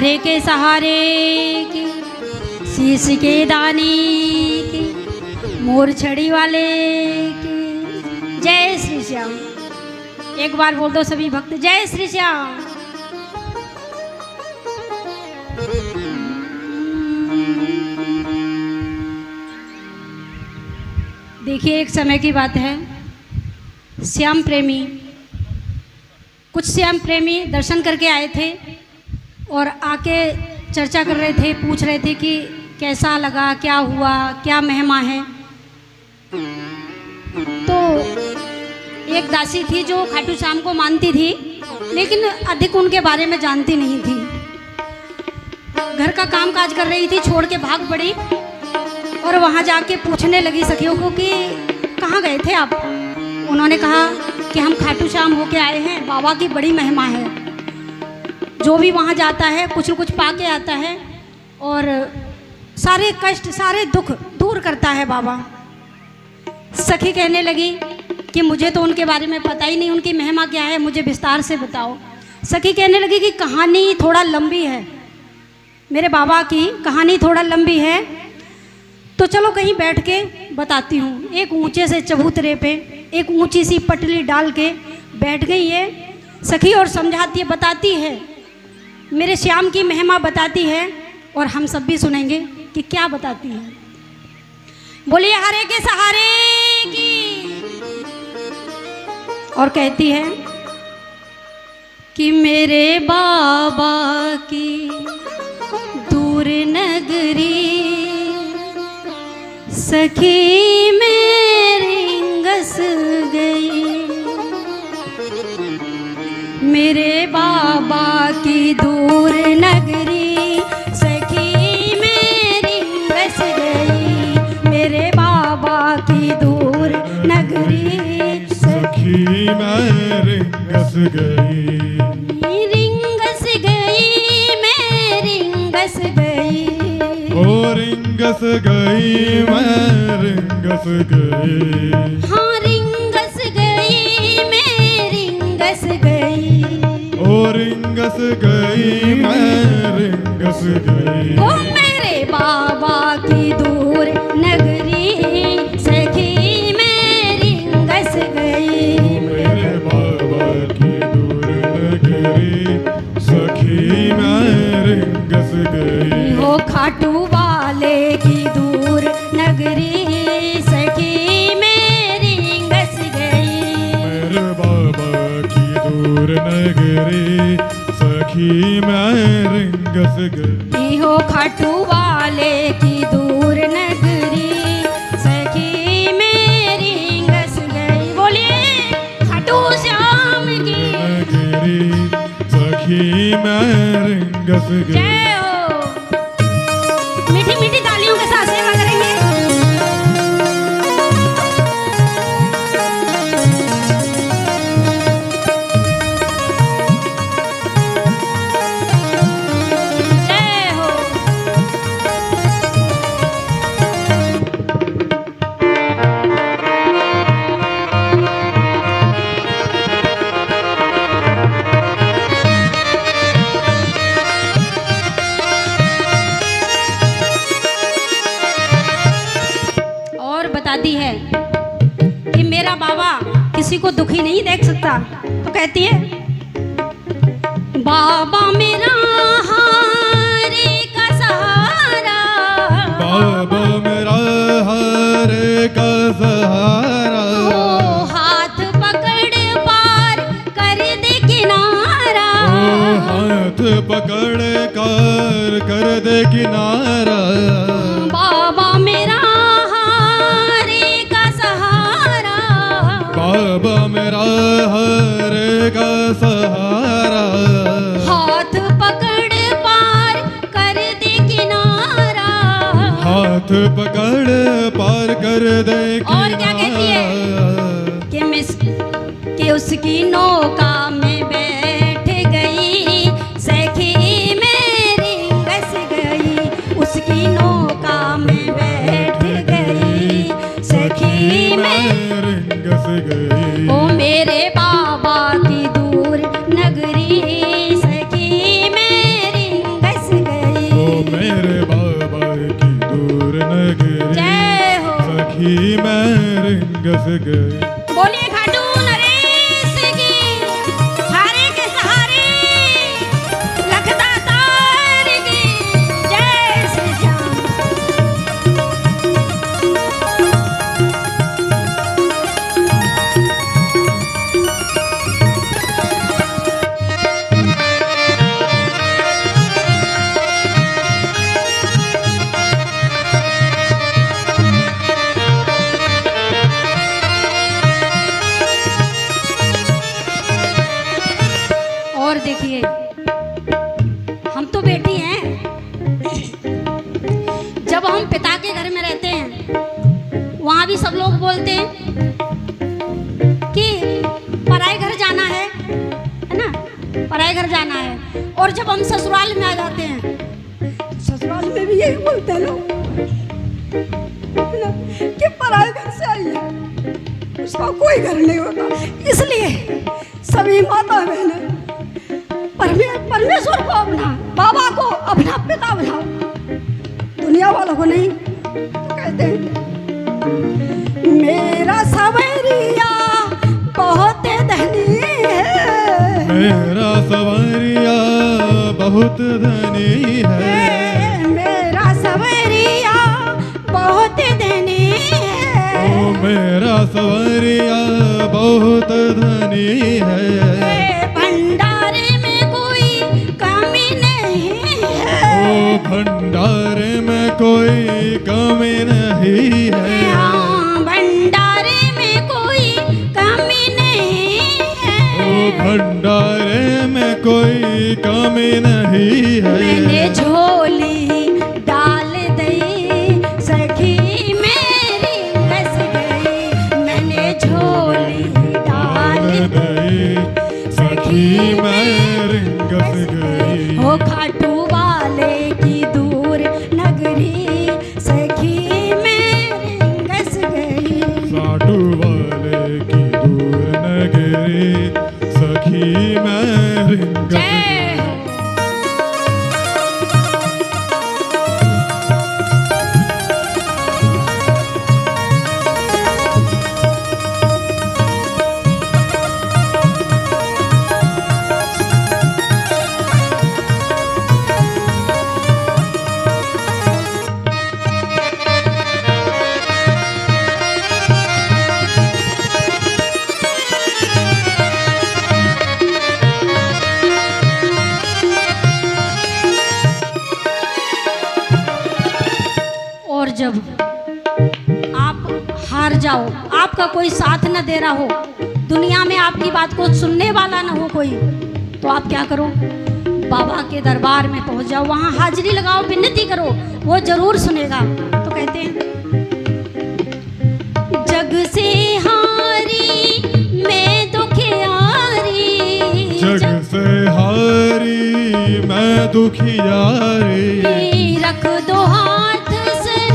हरे के सहारे की, शीश के दाने की, मोर छड़ी वाले की। जय श्री श्याम। एक बार बोल दो सभी भक्त, जय श्री श्याम। देखिए, एक समय की बात है, श्याम प्रेमी, कुछ श्याम प्रेमी दर्शन करके आए थे और आके चर्चा कर रहे थे, पूछ रहे थे कि कैसा लगा, क्या हुआ, क्या महिमा है। तो एक दासी थी जो खाटू श्याम को मानती थी, लेकिन अधिक उनके बारे में जानती नहीं थी। घर का काम काज कर रही थी, छोड़ के भाग पड़ी और वहाँ जाके पूछने लगी सखियों को कि कहाँ गए थे आप। उन्होंने कहा कि हम खाटू श्याम होके आए हैं, बाबा की बड़ी महिमा है, जो भी वहाँ जाता है कुछ न कुछ पा के आता है और सारे कष्ट सारे दुख दूर करता है बाबा। सखी कहने लगी कि मुझे तो उनके बारे में पता ही नहीं, उनकी महिमा क्या है, मुझे विस्तार से बताओ। सखी कहने लगी कि कहानी थोड़ा लंबी है, मेरे बाबा की कहानी थोड़ा लंबी है, तो चलो कहीं बैठ के बताती हूँ। एक ऊंचे से चबूतरे पे एक ऊंची सी पटली डाल के बैठ गई है सखी और समझाती है, बताती है, मेरे श्याम की महिमा बताती है और हम सब भी सुनेंगे कि क्या बताती है। बोलिए हरे के सहारे की। और कहती है कि मेरे बाबा की दूर नगरी सखी मेरी गस गई, मेरे बाबा की दूर नगरी सखी मेरी गस गई, मेरे बाबा की दूर नगरी सखी मेरी गस गई, रिंगस गई मैं रिंगस गई, ओ रिंगस गई मैं रिंगस गई, हाँ रिंगस गई मैं रिंगस गई, ओ रिंगस गई मैं रिंगस गई, ओ मेरे बाबा की दूर नगरी सखी मैं रिंगस गई, मेरे बाबा की दूर नगरी सखी मैं रिंगस गई, हो खाटू वाले की दूर नगरी सखी मैं रिंगस गई, मेरे बाबा की दूर नगरी सखी मैं रिंगस गई, हो खाटू वाले की दूर नगरी सखी में रिंगस गई। बोलिए खाटू श्याम की नगरी सखी मैं रिंगस गई। जय हो। मीठी मीठी तालियों के साथ सेवा करेंगे। जय हो। और बताती है कि मेरा बाबा किसी को दुखी नहीं देख सकता। तो कहती है, बाबा मेरा हारे का सहारा, बाबा मेरा हरे का सहारा, ओ हाथ पकड़ पार कर दे किनारा, ओ हाथ पकड़ कर दे किनारा, बाबा मेरा हारे का सहारा, बाबा मेरा हरे का सहारा, हाथ पकड़ पार कर दे किनारा। हाथ पकड़ पार कर दे और क्या कहती है कि उसकी नौका में बैठ गई सखी मेरी गस गई, उसकी नौका में बैठ गई सखी मेरी रिंगस गई, ओ मेरे बाबा की दूर नगरी सखी मेरी गस सखी मैं रिंगस गई। बोलिए खाटू नरेश की, हारे के सहारे लखदातार की जय श्री श्याम। और देखिए, हम तो बेटी हैं। जब हम पिता के घर में रहते हैं, वहां भी सब लोग बोलते हैं कि पराए घर जाना है ना, पराए घर जाना है। और जब हम ससुराल में आ जाते हैं, ससुराल में भी यही बोलते हैं लोग है ना, कि पराए घर से आई है, उसका कोई घर नहीं होता। इसलिए सभी माता बहनें परमेश्वर को अपना, बाबा को अपना पिता बनाओ, दुनिया वालों को नहीं। तो कहते हैं मेरा सवरिया बहुत धनी है, मेरा सवरिया बहुत धनी है, मेरा सवरिया बहुत धनी है, ओ मेरा सवरिया बहुत धनी है, भंडारे में कोई कमी नहीं है, ओ भंडारे में कोई कमी नहीं है, हाँ, भंडारे में कोई कमी नहीं है, ओ भंडारे में कोई कमी नहीं है। मैंने झोली डाल दी सखी मेरी बस गई, मैंने झोली डाल गई सखी मैं रिंगस गई। हो खाटू वाले की दूर नगरी सखी मेरी बस गई। साटू वाले की दूर नगरी सखी मैं रिंगस जय गई। हो। और जब आप हार जाओ, आपका कोई साथ न दे रहा हो, दुनिया में आपकी बात को सुनने वाला न हो कोई, तो आप क्या करो, बाबा के दरबार में पहुंच जाओ, वहां हाजिरी लगाओ, विनती करो, वो जरूर सुनेगा। तो कहते हैं जग से हारी मैं दुखियारी, जग से हारी मैं दुखियारी, रख दो हाथ सिर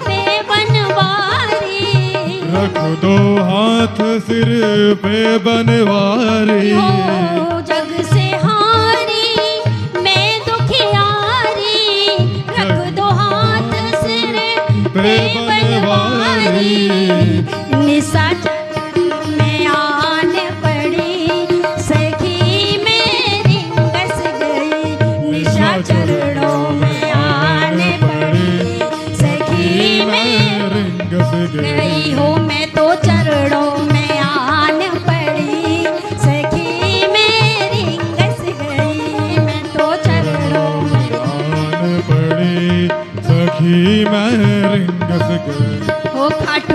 पे बनवारी, रख दो हाथ सिर पे बनवारी, हो जग से हारी मैं दुखियारी, रख दो हाथ सिर पे बनवारी, निशाचर में आन पड़ी सखी मेरी बस गई, निशाचरणों में आन पड़ी सखी मैं रिंगस गई। गई हो, मैं तो चरणों में आन पड़ी सखी मेरी बस गई, मैं तो चरणों में आन पड़ी सखी मैं रिंगस गई। हो खाटू